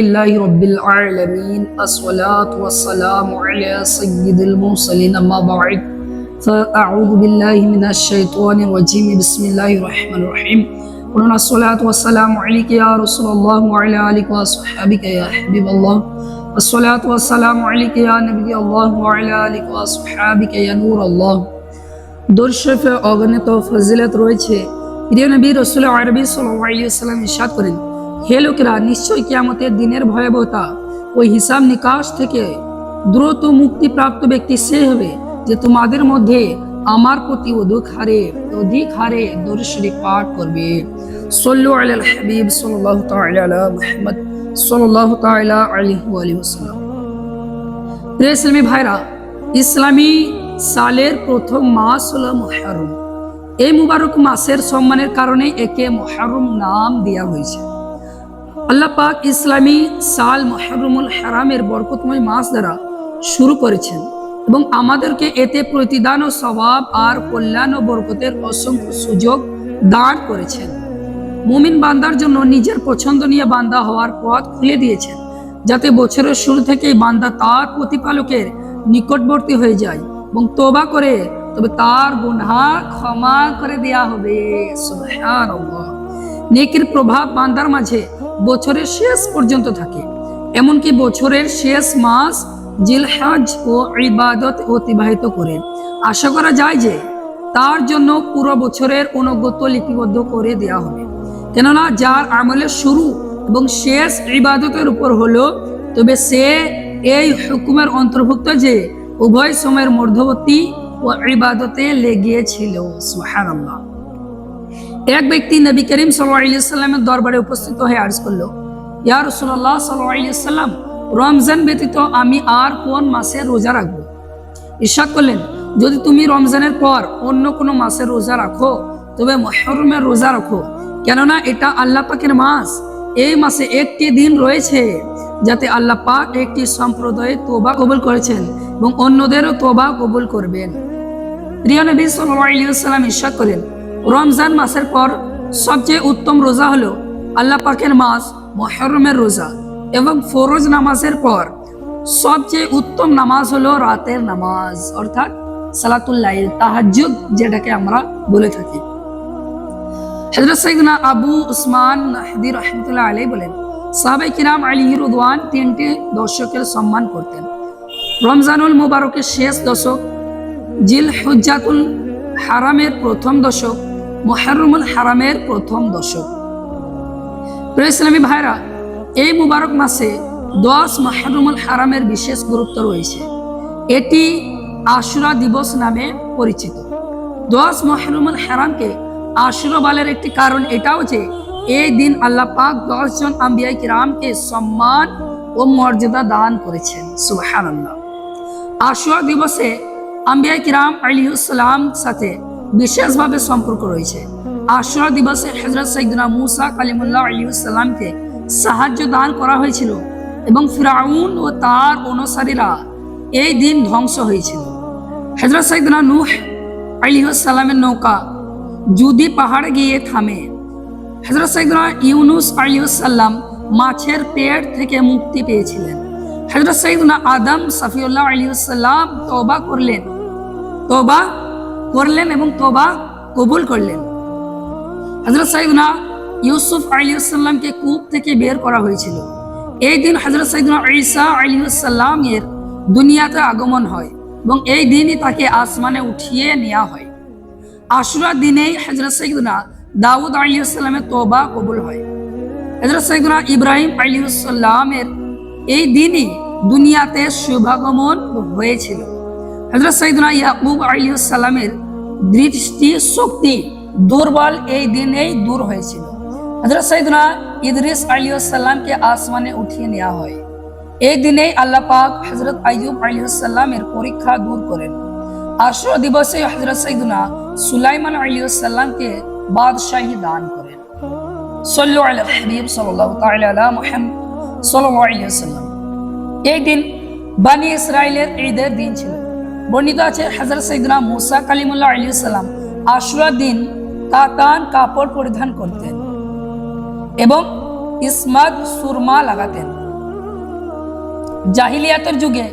لله رب العالمين الصلاة والسلام على سيد المرسلين أما بعد فأعوذ بالله من الشيطان الرجيم بسم الله الرحمن الرحيم قلنا الصلاة والسلام عليك يا رسول الله وعلى آلك وصحبك يا حبيب الله الصلاة والسلام عليك يا نبي الله وعلى آلك وصحبك يا نور الله দরুদ শরীফে অগণিত ফজিলত রয়েছে। প্রিয় নবী রাসূল আরবি সাল্লাল্লাহু আলাইহি ওয়াসাল্লাম ইরশাদ করেন, হে লোকেরা, নিশ্চয় কিয়ামতের দিনের ভয়াবহতা ওই হিসাব নিকাশ থেকে দ্রুত মুক্তিপ্রাপ্ত ব্যক্তি সে হবে যে তোমাদের মধ্যে আমার প্রতি অধিক হারে দরুদ শরীফ পাঠ করবে। সাল্লু আলাল হাবিব সাল্লাল্লাহু তাআলা আলা মুহাম্মদ সাল্লাল্লাহু তাআলা আলাইহি ওয়াসাল্লাম। প্রিয় ইসলামী ভাইরা, ইসলামী সালের প্রথম মাস হলো মুহররম। এই মুবারক মাসের সম্মানের কারণে একে মুহররম নাম দেওয়া হয়েছে। আল্লাহ পাক ইসলামী সাল মুহররমুল হারামের বরকতময় মাস দ্বারা শুরু করেছেন এবং আমাদেরকে এতে প্রতিদান ও সওয়াব আর কল্যাণ ও বরকতের অসংখ্য সুযোগ দান করেছেন। মুমিন বান্দার জন্য নিজের পছন্দনীয় বান্দা হওয়ার পথ খুলে দিয়েছেন, যাতে বছরের শুরু থেকেই বান্দা তার প্রতিপালকের নিকটবর্তী হয়ে যায় এবং তওবা করে তবে তার গুনাহ ক্ষমা করে দেয়া হবে। সুবহানাল্লাহ। নেকির প্রভাব বান্দার মাঝে বছরের শেষ পর্যন্ত থাকে, এমনকি বছরের শেষ মাস জিলহজ ও ইবাদত অতিবাহিত করে আশা করা যায় যে তার জন্য পুরো বছরের অনুগত লিপিবদ্ধ করে দেয়া হবে। কেননা যার আমলের শুরু এবং শেষ ইবাদতের উপর হলো, তবে সে এই হুকুমের অন্তর্ভুক্ত যে উভয় সময়ের মধ্যবর্তী ও ইবাদতে লেগিয়েছিল। সুবহানাল্লাহ। এক ব্যক্তি নবী করিম সাল্লাল্লাহু আলাইহি ওয়াসাল্লামের দরবারে উপস্থিত হয়ে আরজ করলো, ইয়া রাসূলুল্লাহ সাল্লাল্লাহু আলাইহি ওয়াসাল্লাম, রমজান ব্যতীত আমি আর কোন মাসে রোজা রাখবো? ইরশাদ করলেন, যদি তুমি রমজানের পর অন্য কোনো মাসে রোজা রাখো তবে মুহররমের রোজা রাখো, কেননা এটা আল্লাহ পাকের মাস। এই মাসে একটি দিন রয়েছে যাতে আল্লাহ পাক একটি সম্প্রদায়ের তওবা কবুল করেছেন এবং অন্যদেরও তওবা কবুল করবেন। প্রিয় নবী সাল্লাল্লাহু আলাইহি ওয়াসাল্লাম ইরশাদ করেন, রমজান মাসের পর সবচেয়ে উত্তম রোজা হলো আল্লাহ পাকের মাস মুহররমের রোজা, এবং ফরজ নামাজের পর সবচেয়ে উত্তম নামাজ হলো রাতের নামাজ, অর্থাৎ সালাতুল লাইল, তাহাজ্জুদ যেটাকে আমরা বলে থাকি। হযরত সাইয়েদনা আবু উসমান নাহদি রাহমাতুল্লাহ আলাইহি বলেন, সাহাবায়ে কিরাম আলাইহির রিদওয়ান তিনটি দশকের সম্মান করতেন: রমজানুল মুবারকের শেষ দশক, জিলহজ্জাতুল হারামের প্রথম দশক, মুহররমুল হারামের প্রথম দশক। প্রিয় ইসলামী ভাইরা, এই মুবারক মাসে 10 মুহররমুল হারামের বিশেষ গুরুত্ব রয়েছে। এটি আশুরা দিবস নামে পরিচিত। 10 মুহররমুল হারামকে আশুরা বলার একটি কারণ এটাও যে এই দিন আল্লাহ পাক 10 জন আম্বিয়া কিরামকে সম্মান ও মর্যাদা দান করেছেন। সুবহানাল্লাহ। আশুরা দিবসে আম্বিয়া কিরাম আলাইহিস সালাম সাথে বিশেষভাবে সম্পর্ক রয়েছে। আশুরা দিবসে হযরত সাইয়েদনা মুসা কালিমুল্লাহ আলাইহিস সালামকে সাহায্য দান করা হয়েছিল এবং ফিরাউন ও তার অনুসারীরা এই দিন ধ্বংস হয়েছিল। হযরত সাইয়েদনা নূহ আলাইহিস সালামের নৌকা জুদি পাহাড়ে গিয়ে থামে। হযরত সাইয়েদনা ইউনুস আলাইহিস সালাম মাছের পেট থেকে মুক্তি পেয়েছিলেন। হযরত সাইয়েদনা আদম সফিউল্লাহ আলাইহিস সালাম তওবা করলেন এবং তওবা কবুল করলেন। হযরত সাইয়েদনা ইউসুফ আলাইহিস সালামকে কূপ থেকে বের করা হয়েছিল। এই দিন হযরত সাইয়েদনা ঈসা আলাইহিস সালামের দুনিয়াতে আগমন হয় এবং এই দিনই তাকে আসমানে উঠিয়ে নেওয়া হয়। আশুরা দিনেই হযরত সাইয়েদনা দাউদ আলাইহিস সালামের তওবা কবুল হয়। হযরত সাইয়েদনা ইব্রাহিম আলাইহিস সালামের এই দিনই দুনিয়াতে শুভাগমন হয়েছিল। হযরত সাইয়েদনা ইয়াকুব আলাইহিস সালামের দৃষ্টি শক্তি দুর্বল এই দিনেই দূর হয়েছিল। হযরত সাইয়েদনা ইদ্রিস আলাইহিস সালামকে আসমানে উঠিয়ে নেওয়া হয়। এই দিনেই আল্লাহ পাক হযরত আইয়ুব আলাইহিস সালামের পরীক্ষা দূর করেন। আশুরা দিবসে হযরত সাইয়েদনা সুলাইমান আলাইহিস সালামকে বাদশাহী দান করেন। সাল্লু আলা হাবিব সাল্লাল্লাহু তাআলা আলা মুহাম্মদ সাল্লাল্লাহু আলাইহি ওয়াসাল্লাম। এই দিন বনি ইসরাইলের ঈদের দিন ছিল। বর্ণিত আছে হযরত সাইয়েদনা মুসা কালিমুল্লাহ আলাইহিস সালাম আশুরা দিন কাতান কাপড় পরিধান করতেন এবং ইসমাদ সুরমা লাগাতেন। জাহিলিয়াতের যুগে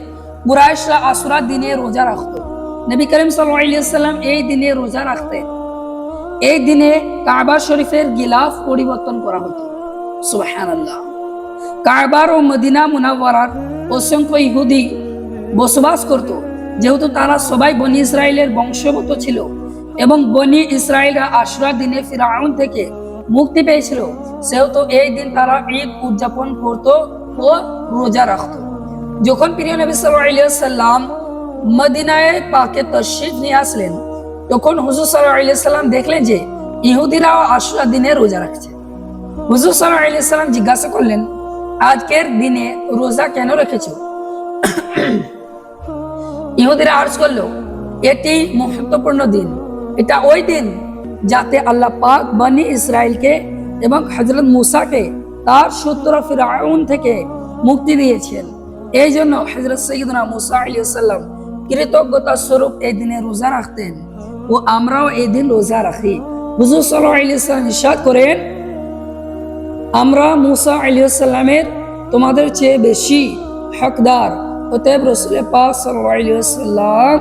কুরাইশরা আশুরার দিনে রোজা রাখতো। নবী করিম সাল্লাল্লাহু আলাইহি ওয়াসাল্লাম এই দিনে রোজা রাখতেন। এই দিনে কাবা শরীফের গিলাফ পরিবর্তন করা হতো। সুবহানাল্লাহ। কাবার ও মদিনা মুনাওয়ারার অসংখ্য ইহুদি বসবাস করত। যেহেতু তারা সবাই বনি ইসরায়েলের বংশগত ছিল এবং বনি ইসরায়েলরা আশুরার দিনে ফিরআউন থেকে মুক্তি পেয়েছিল, সেহেতু এই দিন তারা ঈদ উদযাপন করত ও রোজা রাখত। যখন প্রিয় নবী সাল্লাল্লাহু আলাইহি ওয়াসাল্লাম মদিনায় পাকে তাশরীফ নিয়ে আসলেন, তখন হুজুর সাল্লাল্লাহু আলাইহি ওয়াসাল্লাম দেখলেন যে ইহুদিরাও আশুরার দিনে রোজা রাখছে। হুজুর সাল্লাল্লাহু আলাইহি ওয়াসাল্লাম জিজ্ঞাসা করলেন, আজকের দিনে রোজা কেন রেখেছো? ইহুদিরা আরজ করলো, এটি মহত্বপূর্ণ দিন। এটা ওই দিন যাতে আল্লাহ পাক বনি ইসরায়েলকে এবং হযরত মুসাকে তার শত্রু ফিরআউন থেকে মুক্তি দিয়েছেন। এই জন্য হযরত সাইয়্যিদুনা মুসা আলাইহিস সালাম কৃতজ্ঞতা স্বরূপ এই দিনে রোজা রাখতেন ও আমরাও এই দিন রোজা রাখি। হুজুর সাল্লাল্লাহু আলাইহি ওয়াসাল্লাম ইরশাদ করেন, আমরা মুসা আলাইহিস সালামের তোমাদের চেয়ে বেশি হকদার। অতএব রাসূল পাক সাল্লাল্লাহু আলাইহি ওয়াসাল্লাম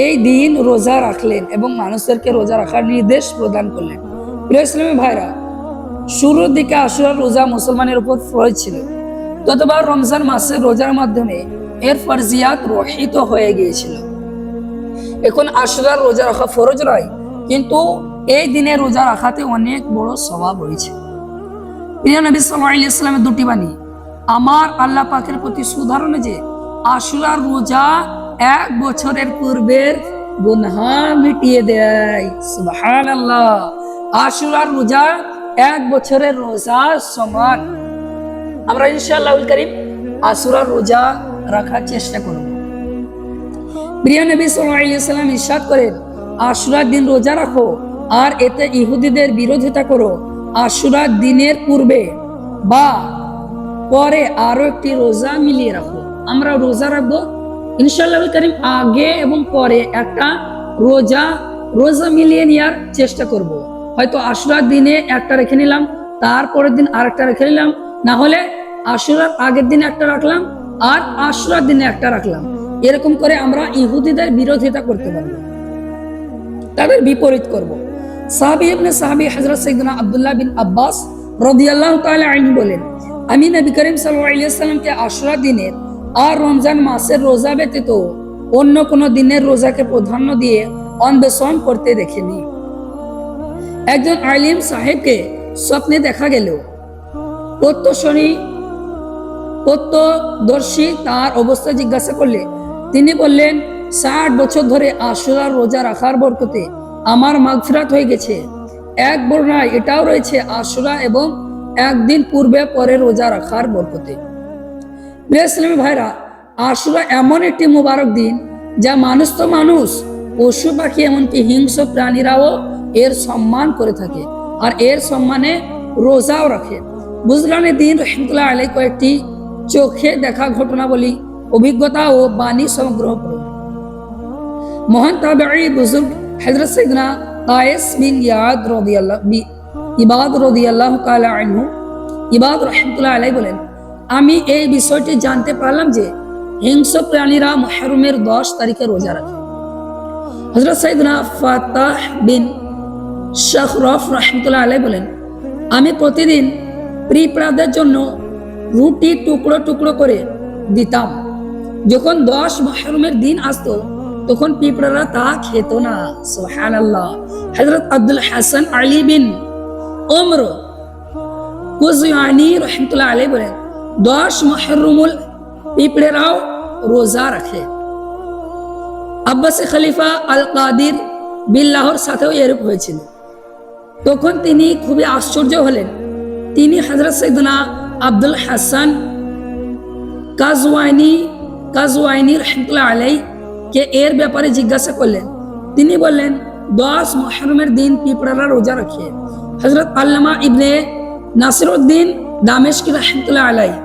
এই দিন রোজা রাখলেন এবং মানুষদেরকে রোজা রাখার নির্দেশ প্রদান করলেন। প্রিয় ইসলামী ভাইরা, শুরুর দিকে আশুরার রোজা মুসলমানের উপর ফরজ ছিল। ততবার রমজান মাসের রোজার মাধ্যমে এর ফরজিয়াত রহিত হয়ে গিয়েছিল। এখন আশুরার রোজা রাখা ফরজ নয়, কিন্তু এই দিনে রোজা রাখাতে অনেক বড় সওয়াব রয়েছে। প্রিয় নবী সাল্লাল্লাহু আলাইহি ওয়াসাল্লামের দুটি বাণী আমার আল্লাহ পাকের প্রতি সুধারণে যে আশুরার রোজা 1 বছরের পূর্বের গুনাহ মিটিয়ে দেয়। সুবহানাল্লাহ। আশুরার রোজা 1 বছরের রোজার সমান। আমরা ইনশাআল্লাহুল কারীম আশুরার রোজা রাখার চেষ্টা করব। প্রিয় নবী সাল্লাল্লাহু আলাইহি ওয়াসাল্লাম ইরশাদ করেন, আশুরার দিন রোজা রাখো আর এতে ইহুদিদের বিরোধিতা করো। আশুরার দিনের পূর্বে বা পরে আরো একটি রোজা মিলিয়ে রাখো। আমরা রোজা রাখবো ইনশাআল্লাহুল কারীম, আগে এবং পরে একটা রোজা মিলিয়ে নেওয়ার চেষ্টা করব। হয়তো আশুরার দিনে একটা রেখে নিলাম, তারপরের দিন আরেকটা রেখে নিলাম, না হলে আশুরার আগের দিনে একটা রাখলাম আর আশুরার দিনে একটা রাখলাম। এরকম করে আমরা ইহুদিদের বিরোধিতা করতে পারবো, তাদের বিপরীত করব। সাহাবী ইবনে সাহাবী হযরত সাইয়্যিদুনা আব্দুল্লাহ বিন আব্বাস রাদিয়াল্লাহু তাআলা আনহু বলেন, আমি নবী করিম সাল্লাল্লাহু আলাইহি ওয়াসাল্লামকে আশুরা দিনের আর রমজান মাসের রোজা ব্যতীত অন্য কোন দিনের রোজাকে প্রাধান্য দিয়ে অন্বেষণ করতে দেখিনি। একজন আলিম সাহেবকে স্বপ্নে দেখা গেল, প্রত্যক্ষদর্শী তার অবস্থা জিজ্ঞাসা করলে তিনি বললেন, 60 বছর ধরে আশুরার রোজা রাখার বরকতে আমার মাগফিরাত হয়ে গেছে। এক বর্ণনায় এটাও রয়েছে আশুরা এবং একদিন পূর্বে পরে রোজা রাখার বরকতে। প্রিয় ইসলামী ভাইরা, আশুরা এমন একটি মুবারক দিন যা মানুষ তো মানুষ, পশু পাখি এমনকি হিংস্র প্রাণীরাও এর সম্মান করে থাকে আর এর সম্মানে রোজাও রাখে। বুজরানের দিন রহমতুল্লাহ আলাইহি কয়েকটি চোখে দেখা ঘটনাবলী, অভিজ্ঞতা ও বাণী সংগ্রহ করুন। মহান তাবেঈ বুজুর্গ হযরত সাইয়্যিদনা কায়েস বিন ইবাদ রাদিয়াল্লাহু তাআলা আনহু ইবাদ রাহমাতুল্লাহ আলাইহি বলেন, আমি এই বিষয়টি জানতে পারলাম যে হিংস্র প্রাণীরা মুহররমের 10 তারিখে রোজা রাখে। হযরত সাইয়্যিদনা ফাতাহ বিন শাখরাফ রাহমাতুল্লাহ আলাইহি বলেন, আমি প্রতিদিন পিঁপড়াদের জন্য রুটি টুকরো টুকরো করে দিতাম। যখন 10 মুহররমের দিন আসতো তখন পিঁপড়ারা তা খেত না। সুবহানাল্লাহ। হযরত আব্দুল হাসান আলী বিন উমর কুযয়ানি রাহমাতুল্লাহ আলাইহি বলেন, 10 মুহররমুল পিঁপড়েরাও রোজা রাখে। আব্বাসী খলিফা আল কাদির বিল্লাহর সাথেও এরূপ হয়েছিল। তখন তিনি খুবই আশ্চর্য হলেন। তিনি হযরত সাইয়্যিদনা আব্দুল হাসান কাজওয়াইনি রাহমাতুল্লাহ আলাইহি কে এর ব্যাপারে জিজ্ঞাসা করলেন। তিনি বললেন, 10 মুহররমের দিন পিঁপড়ারা রোজা রাখে। হযরত আল্লামা ইবনে নাসিরউদ্দিন দামেশকি রাহমাতুল্লাহ আলাইহি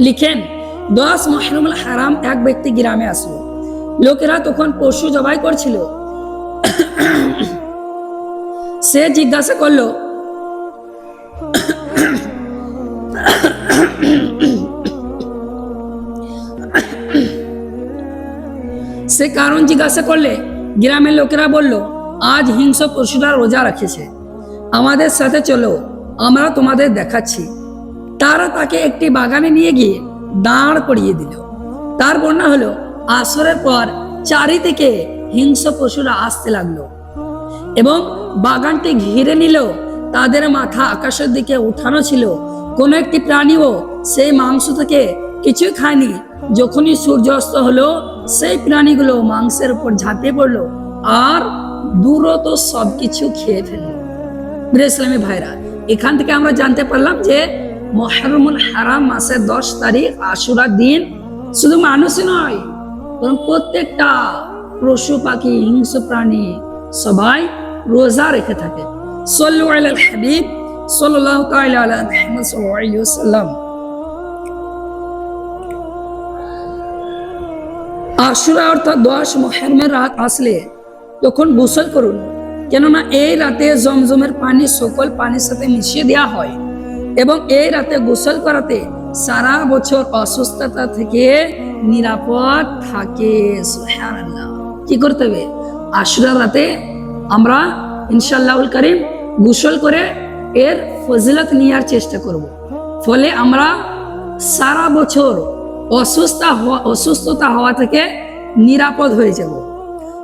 লিখেন, 10 মুহররমুল হারাম এক ব্যক্তি গ্রামে আসলো। লোকেরা তখন পশু জবাই করছিল। সে জিজ্ঞাসা করলো, সে কারণ জিজ্ঞাসা করলে গ্রামের লোকেরা বলল, আজ হিংস্র পশুরা রোজা রেখেছে, আমাদের সাথে চলো, আমরা তোমাদের দেখাচ্ছি। তারা তাকে একটি বাগানে নিয়ে গিয়ে দাঁড় করিয়ে দিল। তার বর্ণনা হলো, আসরের পর চারিদিকে হিংস্র পশুরা আসতে লাগলো এবং বাগানটি ঘিরে নিল। তাদের মাথা আকাশের দিকে উঠানো ছিল। কোন একটি প্রাণীও সেই মাংস থেকে কিছুই খায়নি। যখনই সূর্যাস্ত হলো, সেই প্রাণীগুলো মাংসের উপর ঝাঁপিয়ে পড়লো আর দ্রুত সবকিছু খেয়ে ফেললো। ইসলামী ভাইরা, এখান থেকে আমরা জানতে পারলাম যে মুহররমুল হারাম মাসের 10 তারিখ আশুরার দিন শুধু মানুষই নয়, বরং প্রত্যেকটা পশু পাখি হিংস্র প্রাণী সবাই রোজা রেখে থাকে। সাল্লু আলাল হাবিব সাল্লাল্লাহু তাআলা আলা মুহাম্মদ সাল্লাল্লাহু আলাইহি ওয়াসাল্লাম। আশুরা অর্থাৎ 10 মুহররমের রাত আসলে তখন গোসল করুন, কেননা এই রাতে জমজমের পানি সকল পানির সাথে মিশিয়ে দেওয়া হয় এবং এই রাতে গোসল করাতে সারা বছর অসুস্থতা থেকে নিরাপদ থাকে। সুবহানাল্লাহ। কি করতে হবে? আশুরা রাতে আমরা ইনশাআল্লাহুল কারীম গোসল করে এর ফজিলত নেওয়ার চেষ্টা করব। ফলে আমরা সারা বছর অসুস্থতা হওয়া থেকে নিরাপদ হয়ে যাব।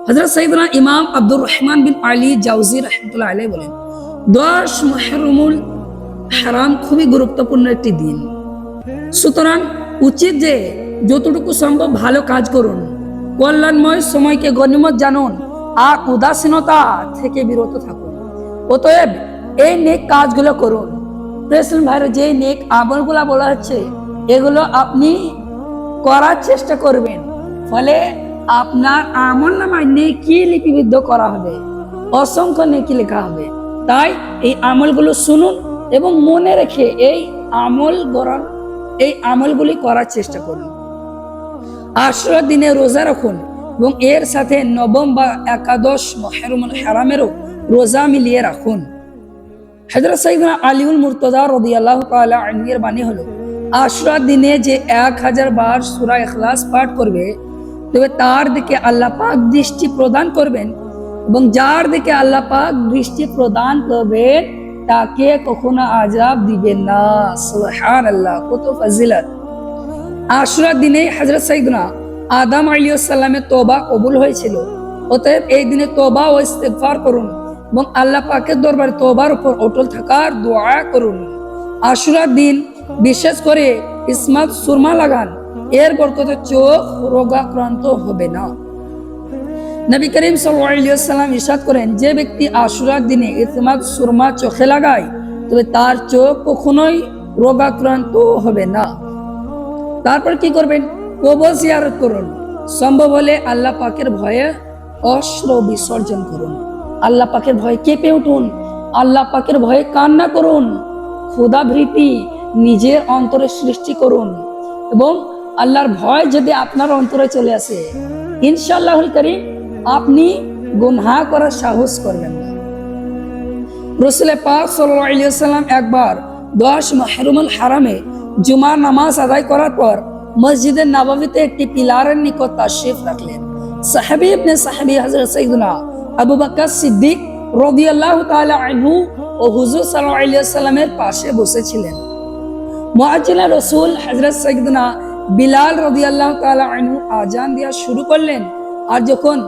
হযরত সাইয়েদনা ইমাম আব্দুর রহমান বিন আলী জাওজি রাহমাতুল্লাহ আলাইহি বলেন, 10 মুহররমুল হারাম খুবই গুরুত্বপূর্ণ একটি দিন। সুতরাং উচিত যে যতটুকু সম্ভব ভালো কাজ করুন, কল্যাণময় সময়কে গনিমত জানুন আর উদাসীনতা থেকে বিরত থাকুন। অতএব এই নেক কাজগুলো করুন। প্রেসিডেন্ট ভাইয়ের যে নেক আমলগুলো বলা হচ্ছে, এগুলো আপনি করার চেষ্টা করবেন, ফলে আপনার আমলনামায় নেকি লিপিবদ্ধ করা হবে, অসংখ্য নেকি লেখা হবে। তাই এই আমলগুলো শুনুন এবং মনে রেখে এই আমলগুলি করার চেষ্টা করুন। আশুরার দিনে রোজা রাখুন এবং এর সাথে নবম বা একাদশ মুহররমুল হারামেরও রোজা মিলিয়ে রাখুন। হযরত সাইয়েদনা আলীউল মুর্তজা রাদিয়াল্লাহু তাআলা আনহু এর বাণী হলো, আশুরার দিনে যে 1000 বার সূরা ইখলাস পাঠ করবে, তবে তার দিকে আল্লাহ পাক দৃষ্টি প্রদান করবেন এবং যার দিকে আল্লাহ পাক দৃষ্টি প্রদান করবেন তাকে কখনো আযাব দিবেন না। সুবহানাল্লাহ, কত ফজিলত! আশুরার দিনে হযরত সাইয়েদনা আদম আলাইহিস সালামের তওবা কবুল হয়েছিল। অতএব এই দিনে তওবা ও ইস্তিগফার করুন এবং আল্লাহ পাকের দরবারে তওবার উপর অটল থাকার দোয়া করুন। আশুরার দিন বিশেষ করে ইসমাত সুরমা লাগান, এর বরকতে চোখ রোগাক্রান্ত হবে না। নবী করিম সাল্লাল্লাহু আলাইহি ওয়াসাল্লাম ইরশাদ করেন, যে ব্যক্তি আশুরার দিনে ইসমাত সুরমা চোখে লাগায় তবে তার চোখ কখনোই রোগাক্রান্ত হবে না। তারপর কি করবেন? কবর জিয়ারত করুন। সম্ভব হলে আল্লাহ পাকের ভয়ে অশ্রু বিসর্জন করুন। আল্লাহ পাকের ভয়ে কেঁপে উঠুন, আল্লাহ পাকের ভয়ে কান্না করুন। ক্ষুধাভীতি নিজের অন্তরে সৃষ্টি করুন এবং আল্লাহর ভয় যদি আপনার অন্তরে চলে আসে, ইনশাআল্লাহুল কারীম আপনি গুনাহ করার সাহস করবেন না। রাসূল পাক সাল্লাল্লাহু আলাইহি ওয়াসাল্লাম একবার 10 মুহররমুল হারামে জুমার নামাজ আদায় করার পর মসজিদে নববীতে একটি পিলারের নিকট তাশরীফ রাখলেন। সাহাবী ইবনে সাহাবী হযরত সাইয়েদনা আবু বকর সিদ্দিক রাদিয়াল্লাহু তাআলা আনহু ও হুজুর সাল্লাল্লাহু আলাইহি ওয়াসাল্লামের পাশে বসেছিলেন। মুয়াজ্জিন রাসূল হযরত সাইয়েদনা বিলাল রাদিয়াল্লাহু তাআলা আনহু আযান দেওয়া শুরু করলেন, আর যখন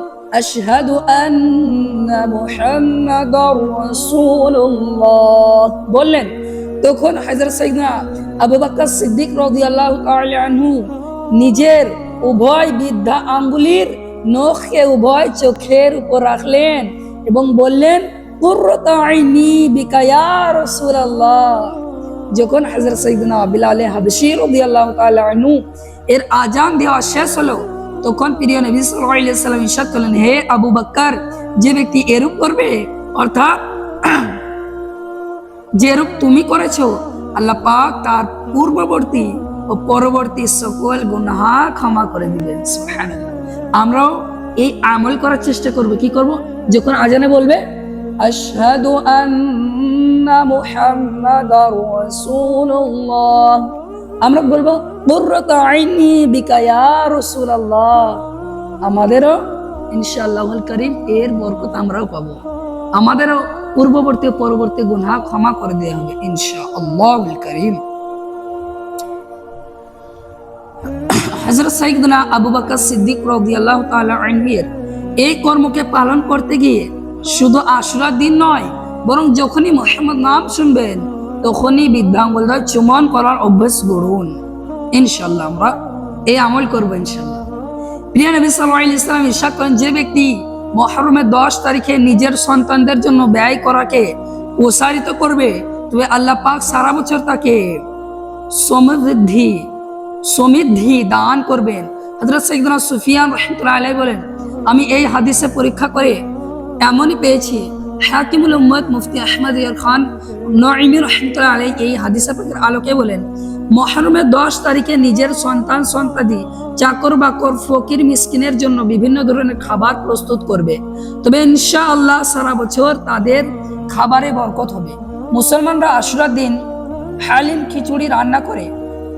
আশহাদু আন্না মুহাম্মাদার রাসূলুল্লাহ বললেন, তখন হযরত সাইয়েদনা আবু বকর সিদ্দিক রাদিয়াল্লাহু তাআলা আনহু নিজের উভয় বৃদ্ধা আঙ্গুলের নখকে উভয় চোখের উপর রাখলেন এবং বললেন, কুররাতু আইনি বিকা ইয়া রাসূলুল্লাহ। যখন হযরত সাইয়েদনা বিলাল হাবশী রাদিয়াল্লাহু তাআলা আনহু এর আযান দেওয়া শেষ হলো, তখন প্রিয় নবী সাল্লাল্লাহু আলাইহি ওয়াসাল্লাম ইরশাদ করলেন, হে আবু বকর, যে ব্যক্তি এরূপ করবে, অর্থাৎ যেরূপ তুমি করেছো, আল্লাহ পাক তার পূর্ববর্তী ও পরবর্তী সকল গুনাহ ক্ষমা করে দিবেন। সুবহানাল্লাহ। আমরাও এই আমল করার চেষ্টা করব। কি করব? যখন আজানে বলবে আশহাদু আন্না মুহাম্মাদার রাসূলুল্লাহ, আমরা বলবো কুররাতু আইনি বিকা ইয়া রাসূলুল্লাহ। আমাদেরও ইনশাআল্লাহুল কারীম এর বরকত আমরাও পাবো, আমাদেরও পূর্ববর্তী পরবর্তী গুনাহ ক্ষমা করে দেওয়া হবে ইনশাআল্লাহুল কারীম। হযরত সাইয়্যিদুনা আবু বকর সিদ্দিক রাদিয়াল্লাহু তাআলা আনহু এই কর্মকে পালন করতে গিয়ে শুধু আশুরার দিন নয়, বরং যখনই মুহাম্মদ নাম শুনবেন তখনই বৃদ্ধাঙ্গুল দ্বারা চুম্বন করার অভ্যাস গড়ুন। ইনশাআল্লাহ আমরা এই আমল করবো ইনশাআল্লাহ। প্রিয় নবী সাল্লাল্লাহু আলাইহি ওয়াসাল্লাম ইরশাদ করেন, যে ব্যক্তি মুহররমের 10 তারিখে নিজের সন্তানদের জন্য ব্যয় করাকে উৎসাহিত করবে, তবে আল্লাহ পাক সারা বছর তাকে সমৃদ্ধি দান করবেন। হযরত সাইয়্যিদুনা সুফিয়ান রাহমাতুল্লাহি আলাইহি বলেন, আমি এই হাদিসে পরীক্ষা করে এমনই পেয়েছি। হাকিমুল উম্মত মুফতি আহমদ ইয়ার খান নঈমি রাহমাতুল্লাহি আলাইহি এই হাদিসের আলোকে বলেন, মুহররমের 10 তারিখে নিজের সন্তান সন্ততি, চাকর বাকর, ফকির মিসকিনের জন্য বিভিন্ন ধরনের খাবার প্রস্তুত করবে, তবে ইনশাআল্লাহ সারা বছর তাদের খাবারে বরকত হবে। মুসলমানরা আশুরার দিন হালিম খিচুড়ি রান্না করে,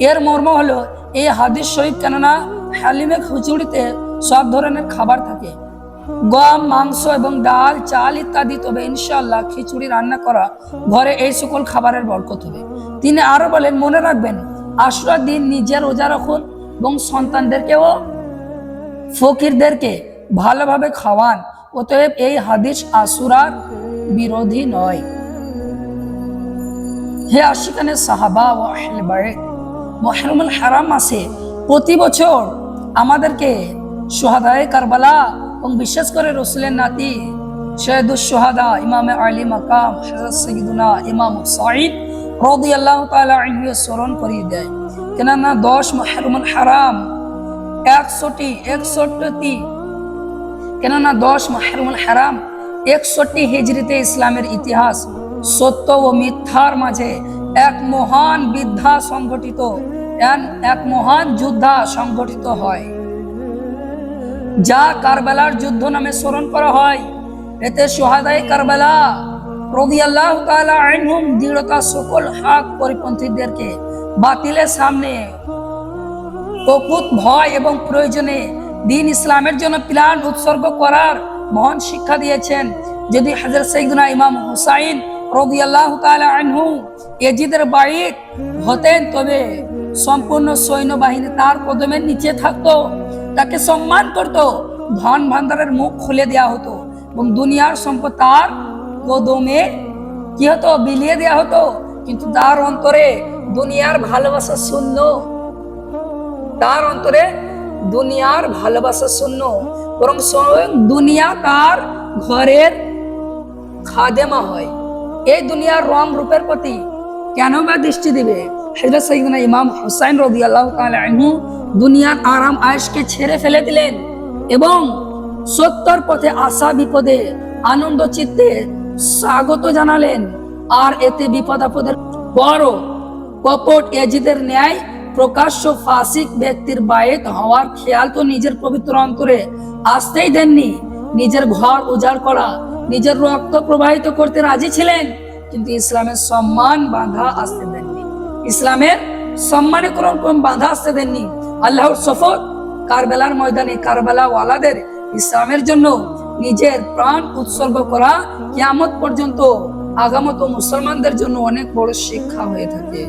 এর মর্ম হলো এই হাদিস শরীফ, কেননা হালিমে খিচুড়িতে সব ধরনের খাবার থাকে, গম, মাংস এবং ডাল, চাল ইত্যাদি, তবে ইনশাআল্লাহ খিচুড়ি রান্না করা ঘরে এই সকল খাবারের বরকত হবে। তিনি আরো বলেন, মনে রাখবেন আশুরার দিন নিজের রোজা রাখুন এবং সন্তানদেরকেও ফকিরদেরকে ভালোভাবে খাওয়ান। অতএব এই হাদিস আশুরার বিরোধী নয়। হে আশিকানে সাহাবা ও আহলে বাইত, মুহররমুল হারাম মাসে প্রতি বছর আমাদেরকে শুহাদায়ে কারবালা এবং বিশেষ করে রাসূলের নাতি শহীদুশ শুহাদা ইমামে আলী মাকাম হযরত সাইয়্যিদুনা ইমাম হুসাইন রাদিয়াল্লাহু তাআলা আনহু স্মরণ করিয়ে দেয়। কেননা 10 মুহররমুল হারাম 61 কেননা 10 মুহররমুল হারাম 61 হিজরিতে ইসলামের ইতিহাস সত্য ও মিথ্যার মাঝে এক মহান যুদ্ধ সংঘটিত হয়, যা কারবালার যুদ্ধ নামে স্মরণ করা হয়। এতে শুহাদায়ে কারবালা রাদিয়াল্লাহু তাআলা আনহুম দৃঢ়তা সকল হক পরিপন্থীদেরকে বাতিলের সামনে অকুত ভয় এবং প্রয়োজনে দ্বীন ইসলামের জন্য প্রাণ উৎসর্গ করার মহান শিক্ষা দিয়েছেন। যদি হযরত সাইয়্যিদুনা ইমাম হুসাইন রাদিয়াল্লাহু তাআলা আনহু ইয়াজিদের বাইত হতেন, তবে সম্পূর্ণ সৈন্যবাহিনী তার কদমের নিচে থাকতো, তাকে সম্মান করত, ধন ভান্ডারের মুখ খুলে দেওয়া হতো এবং দুনিয়ার সম্পদ তার কদমে কি হতো, বিলিয়ে দেওয়া হতো। কিন্তু তার অন্তরে দুনিয়ার ভালোবাসা শূন্য, বরং স্বয়ং দুনিয়া তার ঘরের খাদেমা হয়। এই দুনিয়ার রং রূপের প্রতি কেন বা দৃষ্টি দিবে? হযরত সাইয়্যিদুনা ইমাম হুসাইন রাদিয়াল্লাহু তাআলা আনহু দুনিয়ার আরাম আয়েশকে ছেড়ে ফেলে দিলেন এবং সত্যর পথে আসা বিপদে আনন্দ চিত্তে স্বাগত জানালেন। আর এতে বিপদ আপদের বড় কপট ইয়াজিদের ন্যায় প্রকাশ্য ফাসিক ব্যক্তির বায়েত হওয়ার খেয়াল তো নিজের পবিত্র অন্তরে আসতেই দেননি। নিজের ঘর উজাড় করা, নিজের রক্ত প্রবাহিত করতে রাজি ছিলেন, কিন্তু ইসলামের সম্মান বাঁধা আসতে দেননি, ইসলামের সম্মানে কোন বাঁধা আসতে দেননি। আল্লাহর শপথ, কারবালার ময়দানে কারবালা ওয়ালাদের ইসলামের জন্য নিজের প্রাণ উৎসর্গ করা কিয়ামত পর্যন্ত আগামত মুসলমানদের জন্য অনেক বড় শিক্ষা হয়ে থাকে।